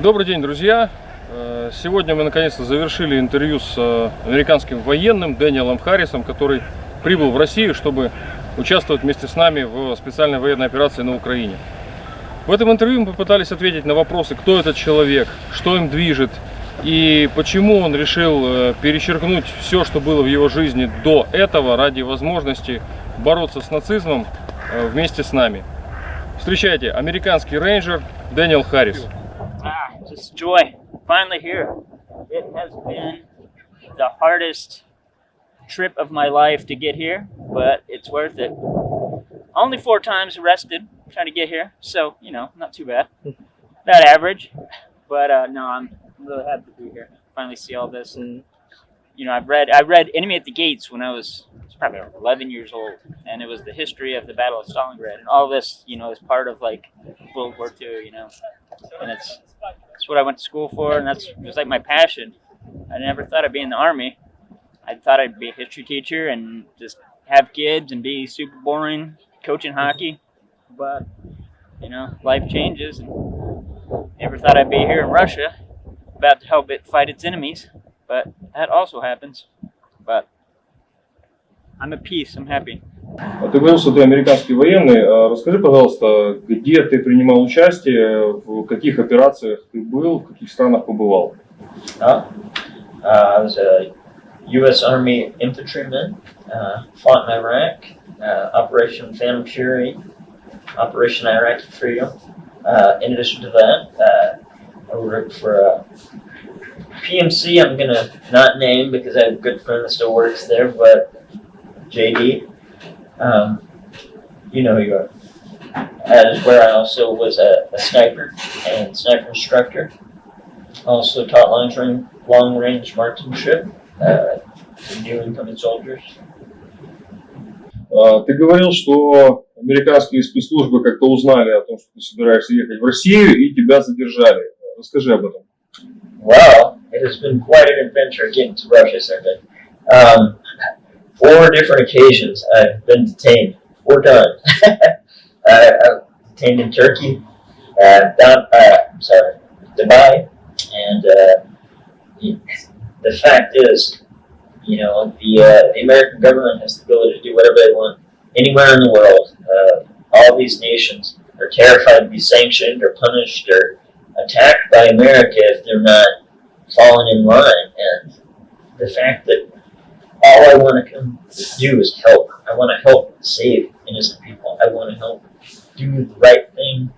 Добрый день, друзья! Сегодня мы наконец-то завершили интервью с американским военным Дэниелом Харрисом, который прибыл в Россию, чтобы участвовать вместе с нами в специальной военной операции на Украине. В этом интервью мы попытались ответить на вопросы, кто этот человек, что им движет и почему он решил перечеркнуть все, что было в его жизни до этого, ради возможности бороться с нацизмом вместе с нами. Встречайте, американский рейнджер Дэниел Харрис. Just joy. Finally here. It has been the hardest trip of my life to get here, but it's worth it. Only 4 times arrested trying to get here, so, you know, not too bad. About average. But no, I'm really happy to be here. Finally see all this, and you know, I read Enemy at the Gates when I was probably 11 years old, and it was the history of the Battle of Stalingrad, and all this, you know, is part of like World War II, you know, and it's what I went to school for, and it was like my passion. I never thought I'd be in the Army. I thought I'd be a history teacher and just have kids and be super boring coaching hockey, but you know, life changes, and never thought I'd be here in Russia, about to help it fight its enemies, but that also happens. But I'm at peace, I'm happy. Ты говорил, что ты американский военный. Расскажи, пожалуйста, где ты принимал участие, в каких операциях ты был, в каких странах побывал? I was a U.S. Army infantryman, fought in Iraq, Operation Phantom Fury, Operation Iraqi Freedom. In addition to that, I worked for PMC. I'm going to not name because I have a good friend that still works there, but JD. You know who you are. That is where I also was a sniper and sniper instructor. Also taught long-range marksmanship to new incoming soldiers. Ты говорил, что американские спецслужбы как-то узнали о том, что ты собираешься ехать в Россию, и тебя задержали. Расскажи об этом. Well, it has been quite an adventure getting to Russia, certainly. 4 different occasions I've been detained. 4 times. Detained in Turkey, Dubai, and the fact is, you know, the American government has the ability to do whatever they want anywhere in the world. All these nations are terrified to be sanctioned or punished or attacked by America if they're not falling in line. And the fact that all I want to come do is help. I want to help save innocent people. I want to help do the right thing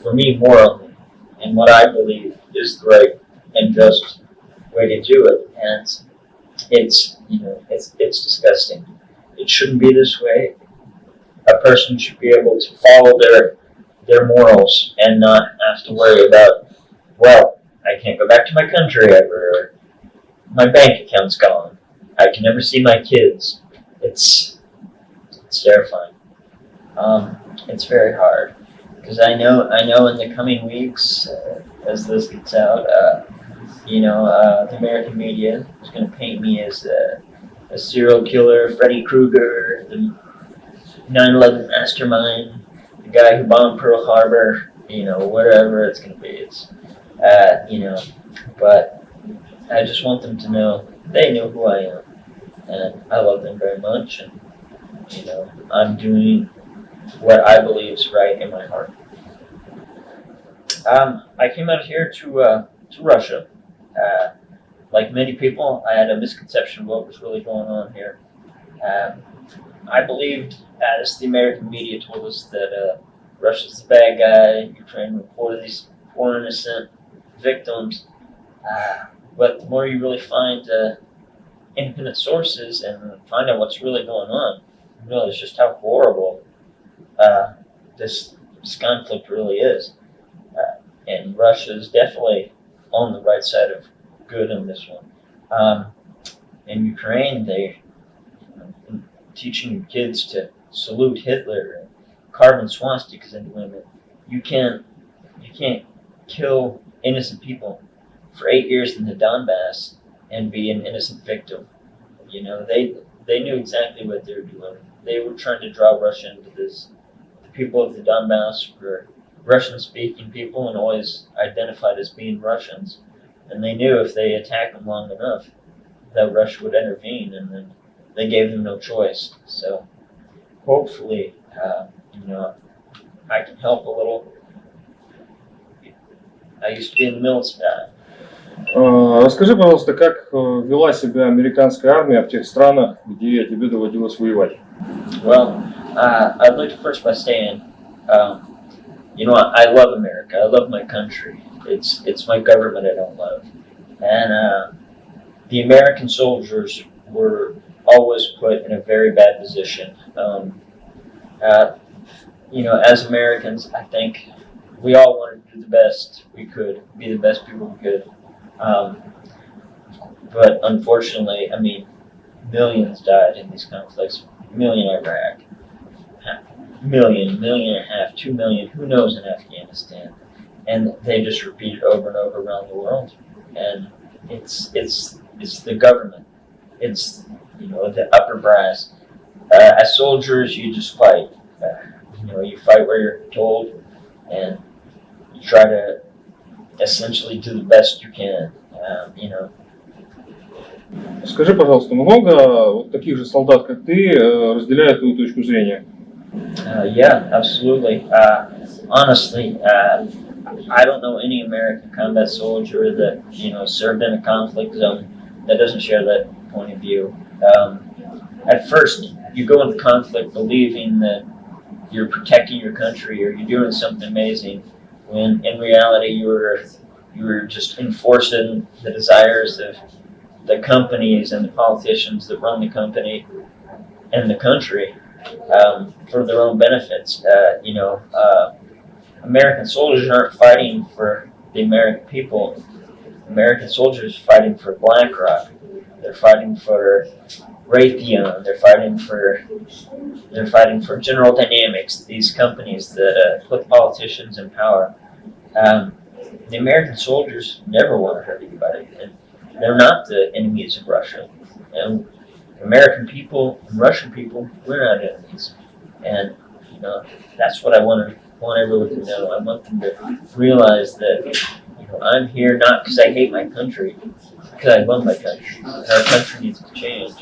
for me morally and what I believe is the right and just way to do it. And it's, you know, it's disgusting. It shouldn't be this way. A person should be able to follow their morals and not have to worry about, well, I can't go back to my country ever, or my bank account's gone. I can never see my kids. It's terrifying. It's very hard because I know in the coming weeks, as this gets out, the American media is going to paint me as a serial killer, Freddy Krueger, the 9/11 mastermind, the guy who bombed Pearl Harbor, you know, whatever it's going to be. It's, but I just want them to know they know who I am, and I love them very much, and, you know, I'm doing what I believe is right in my heart. I came out here to Russia. Like many people, I had a misconception of what was really going on here. I believed, as the American media told us, that Russia's the bad guy, Ukraine reported these poor innocent victims. But the more you really find independent sources and find out what's really going on, you realize just how horrible this conflict really is. And Russia is definitely on the right side of good in this one. In Ukraine, they're teaching kids to salute Hitler and carving swastikas into women. You can't kill innocent people for 8 years in the Donbas and be an innocent victim. You know, they knew exactly what they were doing. They were trying to draw Russia into this. The people of the Donbas were Russian-speaking people and always identified as being Russians. And they knew if they attacked them long enough, that Russia would intervene, and then they gave them no choice. So hopefully, I can help a little. I used to be in the military. Расскажи, пожалуйста, как вела себя американская армия в тех странах, где тебе доводилось воевать? Well, I'd like to first by saying, I love America. I love my country. It's my government I don't love. And the American soldiers were always put in a very bad position. As Americans, I think we all wanted to do the best we could, be the best people we could. But unfortunately, millions died in these conflicts. A million in Iraq, million and a half, 2 million, who knows in Afghanistan. And they just repeated over and over around the world. And it's the government. It's, the upper brass. As soldiers, you just fight. You fight where you're told, and you try to essentially do the best you can. Скажи, пожалуйста, много вот таких же солдат, как ты, разделяют твою точку зрения? Yeah, absolutely. Honestly, I don't know any American combat soldier that served in a conflict zone that doesn't share that point of view. At first, you go into conflict believing that you're protecting your country or you're doing something amazing, when in reality you were just enforcing the desires of the companies and the politicians that run the company and the country for their own benefits. American soldiers aren't fighting for the American people. American soldiers are fighting for BlackRock. They're fighting for Raytheon. They're fighting for General Dynamics. These companies that put politicians in power. The American soldiers never want to hurt anybody, and they're not the enemies of Russia. And American people and Russian people, we're not enemies. And that's what I want everyone to know. I want them to realize that I'm here not because I hate my country, because I love my country. Our country needs to change,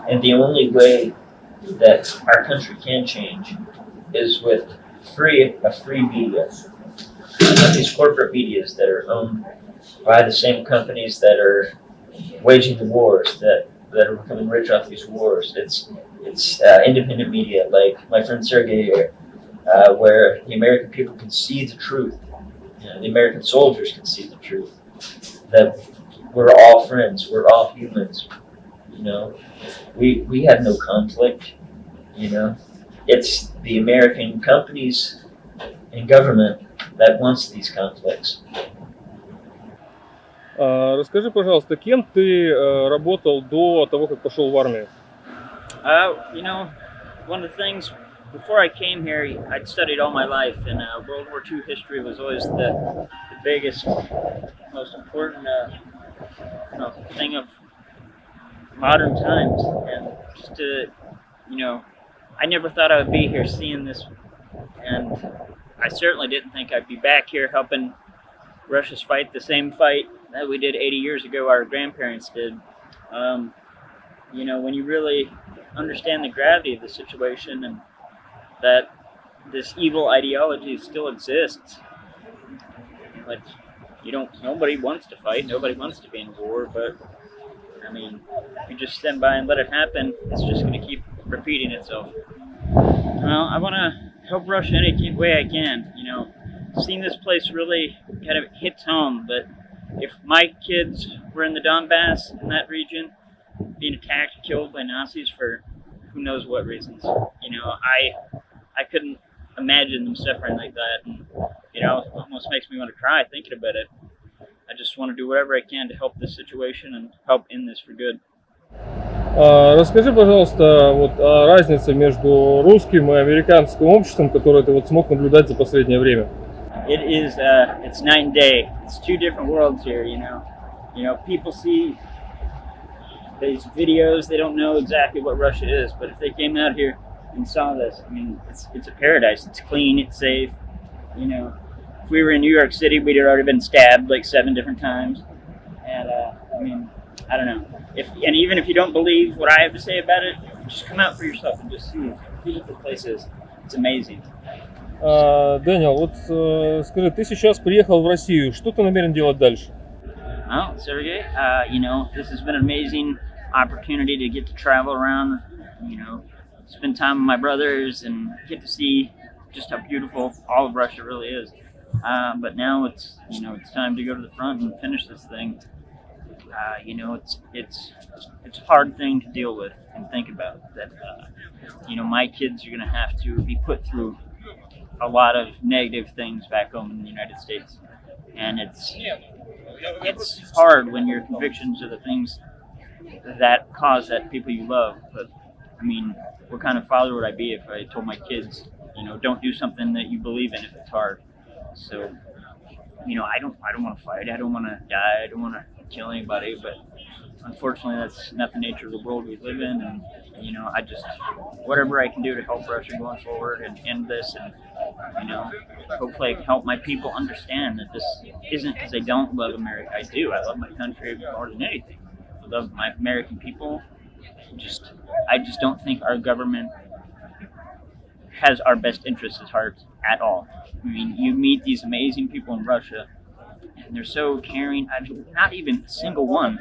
and the only way that our country can change is with a free media. Not these corporate medias that are owned by the same companies that are waging the wars, that are becoming rich off these wars. It's independent media, like my friend Sergey here, where the American people can see the truth. The American soldiers can see the truth. That we're all friends. We're all humans. We have no conflict. It's the American companies and government that wants these conflicts. Расскажи, пожалуйста, кем ты работал до того, как пошел в армию? One of the things, before I came here, I'd studied all my life, and World War II history was always the biggest, most important thing of modern times. And just to, I never thought I would be here seeing this, and I certainly didn't think I'd be back here helping Russia's fight the same fight that we did 80 years ago, our grandparents did. When you really understand the gravity of the situation and that this evil ideology still exists, but nobody wants to fight, nobody wants to be in war, but if you just stand by and let it happen, it's just going to keep repeating itself. Well, I want to help Russia any way I can. Seeing this place really kind of hits home that if my kids were in the Donbas, in that region, being attacked, killed by Nazis for who knows what reasons, I couldn't imagine them suffering like that, and it almost makes me want to cry thinking about it. I just want to do whatever I can to help this situation and help end this for good. Расскажи, пожалуйста, о разнице между русским и американским обществом, которое ты смог наблюдать за последнее время. It's night and day. It's two different worlds here, people see these videos, they don't know exactly what Russia is, but if they came out here and saw this, it's a paradise. It's clean, it's safe, You know, if we were in New York City, we'd have already been stabbed like 7 different times. And I mean, I don't know. And even if you don't believe what I have to say about it, just come out for yourself and just see what the place is. It's amazing. Дэниел, вот скажи, ты сейчас приехал в Россию, что ты намерен делать дальше? Well, Sergey, you know, this has been an amazing opportunity to get to travel around, you know, spend time with my brothers and get to see just how beautiful all of Russia really is. But now it's, you know, it's time to go to the front and finish this thing. You know, it's a hard thing to deal with and think about that, you know, my kids are going to have to be put through a lot of negative things back home in the United States. And it's hard when your convictions are the things that cause that people you love. But I mean, what kind of father would I be if I told my kids, you know, don't do something that you believe in if it's hard? So, you know, I don't want to fight. I don't want to die. I don't want to kill anybody. But unfortunately, that's not the nature of the world we live in. And you know, I just whatever I can do to help Russia going forward and end this, and you know, hopefully I can help my people understand that this isn't because they don't love America. I do. I love my country more than anything. I love my American people. I just don't think our government has our best interests at heart at all. I mean, you meet these amazing people in Russia, and they're so caring. Not even a single one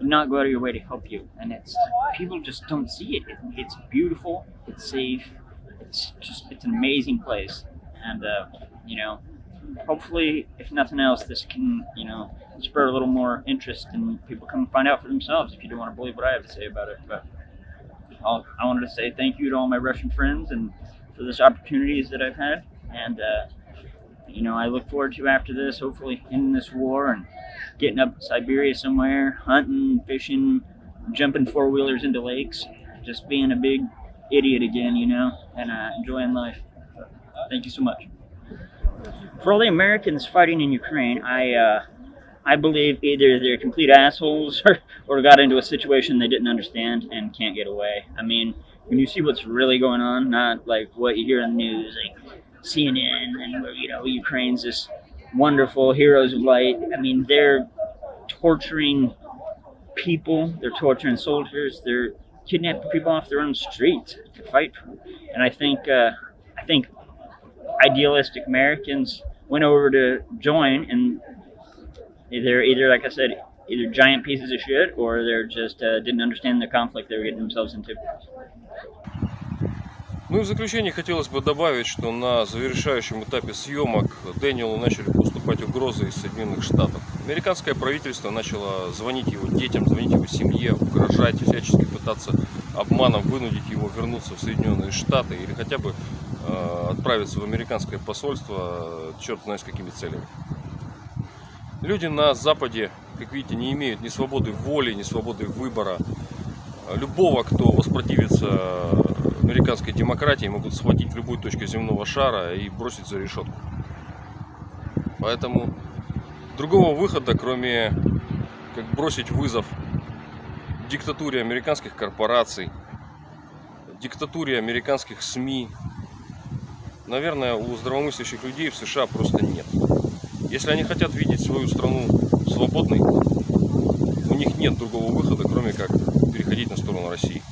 would not go out of your way to help you. And people just don't see it. It's beautiful. It's safe. It's an amazing place. And you know, hopefully, if nothing else, this can, you know, spur a little more interest and people come and find out for themselves if you don't want to believe what I have to say about it. But I wanted to say thank you to all my Russian friends and for this opportunities that I've had. And you know, I look forward to after this, hopefully ending this war and getting up to Siberia somewhere, hunting, fishing, jumping 4-wheelers into lakes, just being a big idiot again, you know, and enjoying life. Thank you so much. For all the Americans fighting in Ukraine, I believe either they're complete assholes or got into a situation they didn't understand and can't get away. I mean, when you see what's really going on, not like what you hear in the news, like CNN, and you know, Ukraine's this wonderful heroes of light. I mean, they're torturing people, they're torturing soldiers, they're kidnapping people off their own streets to fight for. And I think idealistic Americans went over to join, and either like I said, either giant pieces of shit, or they're just didn't understand the conflict they were getting themselves into. Ну и в заключение хотелось бы добавить, что на завершающем этапе съемок Дэниелу начали поступать угрозы из Соединенных Штатов. Американское правительство начало звонить его детям, звонить его семье, угрожать, всячески пытаться обманом вынудить его вернуться в Соединенные Штаты или хотя бы отправиться в американское посольство, черт знает с какими целями. Люди на Западе, как видите, не имеют ни свободы воли, ни свободы выбора. Любого, кто воспротивится американской демократии, могут схватить в любой точке земного шара и бросить за решетку. Поэтому другого выхода, кроме как бросить вызов диктатуре американских корпораций, диктатуре американских СМИ, наверное, у здравомыслящих людей в США просто нет. Если они хотят видеть свою страну свободной, у них нет другого выхода, кроме как переходить на сторону России.